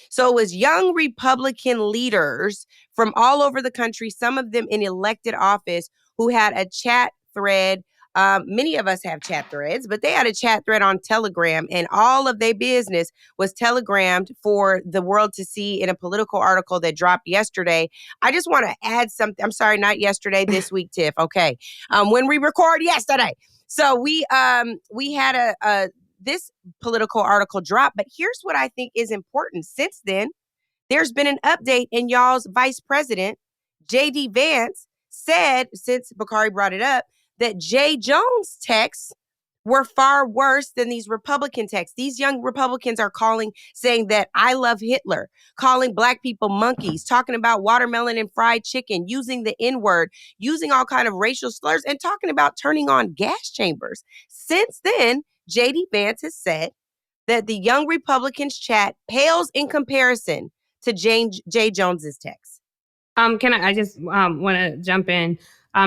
So it was young Republican leaders from all over the country, some of them in elected office, who had a chat thread. Many of us have chat threads, but they had a chat thread on Telegram, and all of their business was telegrammed for the world to see in a Politico article that dropped yesterday. I just want to add something. I'm sorry, not yesterday, this week, Tiff. Okay. When we record yesterday. So we had this Politico article drop, but here's what I think is important. Since then, there's been an update, and y'all's vice president, J.D. Vance, said, since Bakari brought it up, that Jay Jones' texts were far worse than these Republican texts. These young Republicans are saying that I love Hitler, calling Black people monkeys, talking about watermelon and fried chicken, using the N-word, using all kind of racial slurs, and talking about turning on gas chambers. Since then, J.D. Vance has said that the young Republicans' chat pales in comparison to Jay Jones's text. I just want to jump in.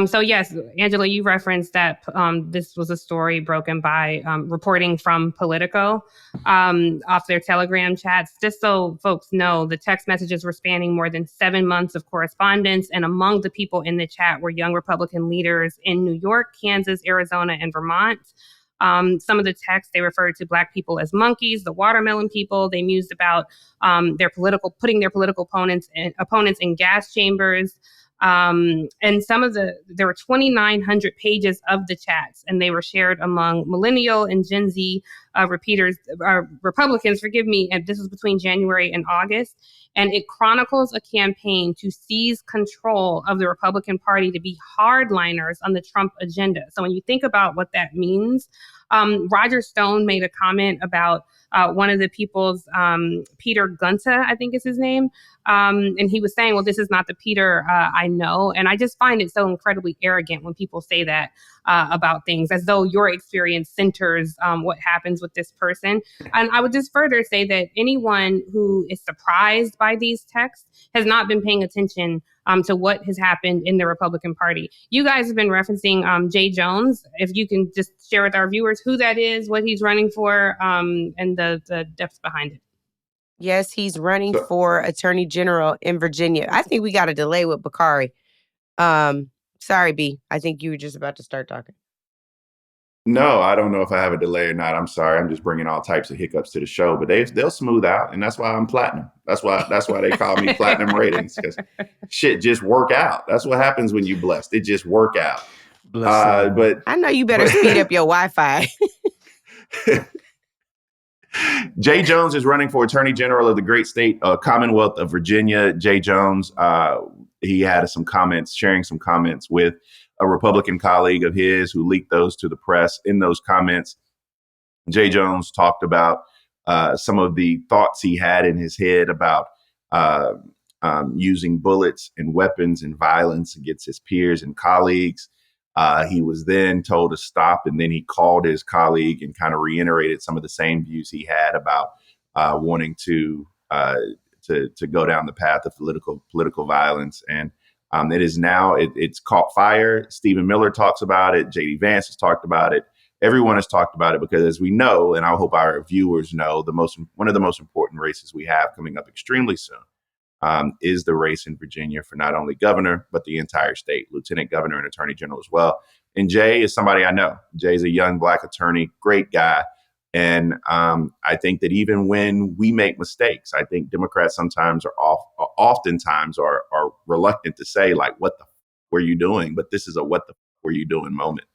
So yes, Angela, you referenced that this was a story broken by reporting from Politico off their Telegram chats. Just so folks know, the text messages were spanning more than 7 months of correspondence, and among the people in the chat were young Republican leaders in New York, Kansas, Arizona, and Vermont. Some of the texts, they referred to Black people as monkeys, the watermelon people. They mused about putting their political opponents in gas chambers. And there were 2,900 pages of the chats, and they were shared among millennial and Gen Z Republicans, and this was between January and August. And it chronicles a campaign to seize control of the Republican Party, to be hardliners on the Trump agenda. So when you think about what that means, Roger Stone made a comment about one of the people's, Peter Gunta, I think is his name. And he was saying, well, this is not the Peter I know. And I just find it so incredibly arrogant when people say that about things, as though your experience centers what happens with this person. And I would just further say that anyone who is surprised by these texts has not been paying attention to what has happened in the Republican Party. You guys have been referencing Jay Jones. If you can just share with our viewers who that is, what he's running for, and the depths behind it. Yes, he's running for Attorney General in Virginia. I think we got a delay with Bakari. Sorry, B. I think you were just about to start talking. No, I don't know if I have a delay or not. I'm sorry. I'm just bringing all types of hiccups to the show, but they'll smooth out, and that's why I'm platinum. That's why they call me platinum ratings, because shit just work out. That's what happens when you blessed. It just work out. But I know you better speed up your Wi-Fi. Jay Jones is running for Attorney General of the great state Commonwealth of Virginia. Jay Jones, he had sharing some comments with a Republican colleague of his who leaked those to the press. In those comments, Jay Jones talked about some of the thoughts he had in his head about using bullets and weapons and violence against his peers and colleagues. He was then told to stop, and then he called his colleague and kind of reiterated some of the same views he had about wanting to go down the path of political violence. And it is now, it's caught fire. Stephen Miller talks about it. J.D. Vance has talked about it. Everyone has talked about it because, as we know, and I hope our viewers know, one of the most important races we have coming up extremely soon is the race in Virginia for not only governor, but the entire state, lieutenant governor and attorney general as well. And Jay is somebody I know. Jay's a young Black attorney, great guy. And I think that even when we make mistakes, I think Democrats sometimes oftentimes are reluctant to say, like, what the were you doing? But this is a what the were you doing moment.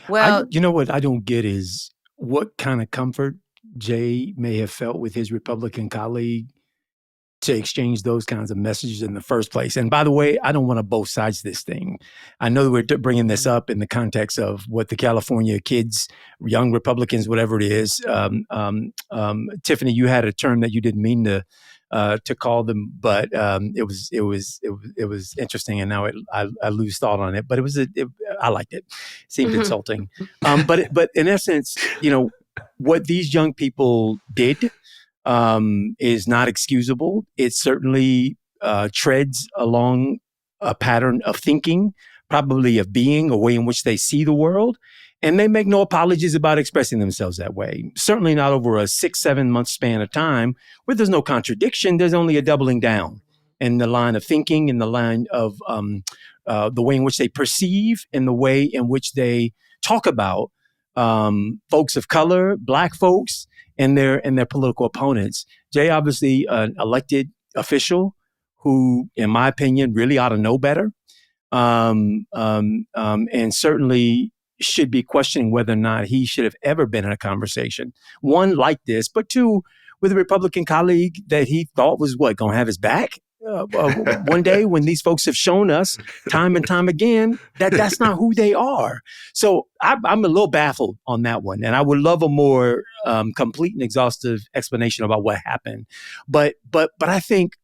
Well, you know what I don't get is what kind of comfort Jay may have felt with his Republican colleague to exchange those kinds of messages in the first place. And by the way, I don't want to both sides this thing. I know we're bringing this up in the context of what the California kids, young Republicans, whatever it is. Tiffany, you had a term that you didn't mean to call them, but it was interesting, and now I lose thought on it. But I liked it. It seemed insulting. But in essence, what these young people did is not excusable. It certainly treads along a pattern of thinking, probably of being, a way in which they see the world. And they make no apologies about expressing themselves that way. Certainly not over a 6-7 month span of time where there's no contradiction. There's only a doubling down in the line of thinking, in the line of the way in which they perceive, in the way in which they talk about folks of color, Black folks, and their political opponents. Jay, obviously an elected official who, in my opinion, really ought to know better, and certainly should be questioning whether or not he should have ever been in a conversation, one like this, but two, with a Republican colleague that he thought was going to have his back one day, when these folks have shown us time and time again that that's not who they are. So I'm a little baffled on that one, and I would love a more complete and exhaustive explanation about what happened. But I think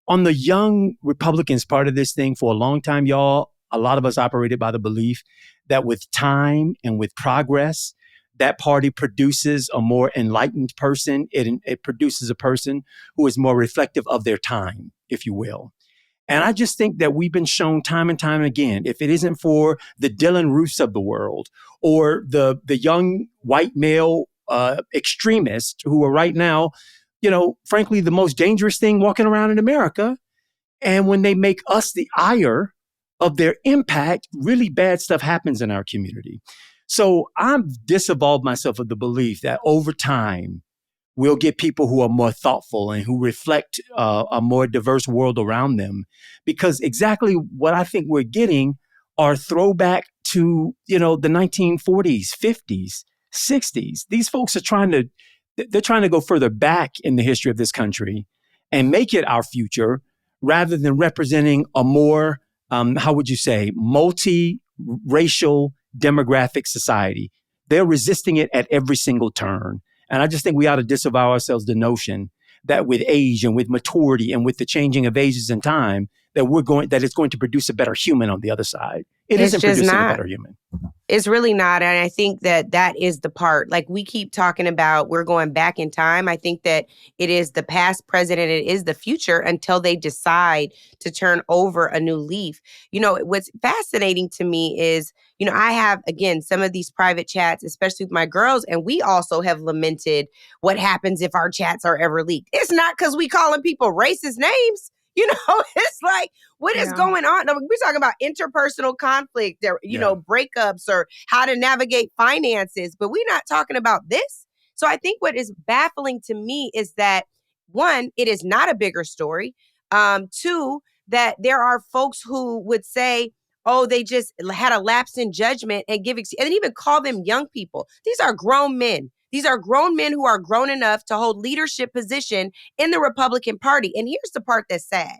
on the young Republicans part of this thing, for a long time, y'all, a lot of us operated by the belief that with time and with progress, that party produces a more enlightened person. It produces a person who is more reflective of their time, if you will. And I just think that we've been shown time and time again, if it isn't for the Dylan Roofs of the world or the young white male extremists who are right now, frankly, the most dangerous thing walking around in America. And when they make us the ire of their impact, really bad stuff happens in our community. So I've disavowed myself of the belief that over time, we'll get people who are more thoughtful and who reflect a more diverse world around them. Because exactly what I think we're getting are throwback to, the 1940s, 50s, 60s. These folks are trying to go further back in the history of this country and make it our future rather than representing a more, multi-racial demographic society. They're resisting it at every single turn. And I just think we ought to disavow ourselves the notion that with age and with maturity and with the changing of ages and time, that it's going to produce a better human on the other side. It isn't producing a better human. It's really not. And I think that is the part. Like, we keep talking about we're going back in time. I think that it is the past, present, and it is the future until they decide to turn over a new leaf. What's fascinating to me is, I have, again, some of these private chats, especially with my girls, and we also have lamented what happens if our chats are ever leaked. It's not because we calling people racist names. It's like, what is going on? We're talking about interpersonal conflict, breakups, or how to navigate finances, but we're not talking about this. So I think what is baffling to me is that, one, it is not a bigger story. Two, that there are folks who would say, oh, they just had a lapse in judgment and and even call them young people. These are grown men. These are grown men who are grown enough to hold leadership position in the Republican Party. And here's the part that's sad.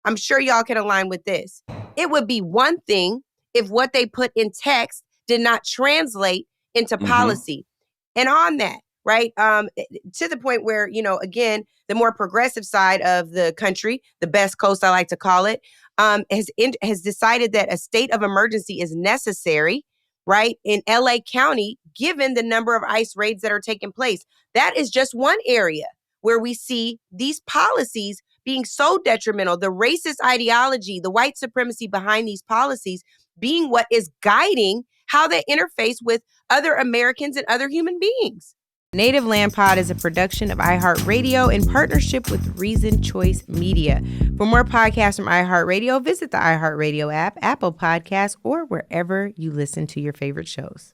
I'm sure y'all can align with this. It would be one thing if what they put in text did not translate into policy. And on that, right, to the point where, again, the more progressive side of the country, the best coast I like to call it, has decided that a state of emergency is necessary, right, in LA County, given the number of ICE raids that are taking place. That is just one area where we see these policies being so detrimental, the racist ideology, the white supremacy behind these policies being what is guiding how they interface with other Americans and other human beings. Native Land Pod is a production of iHeartRadio in partnership with Reason Choice Media. For more podcasts from iHeartRadio, visit the iHeartRadio app, Apple Podcasts, or wherever you listen to your favorite shows.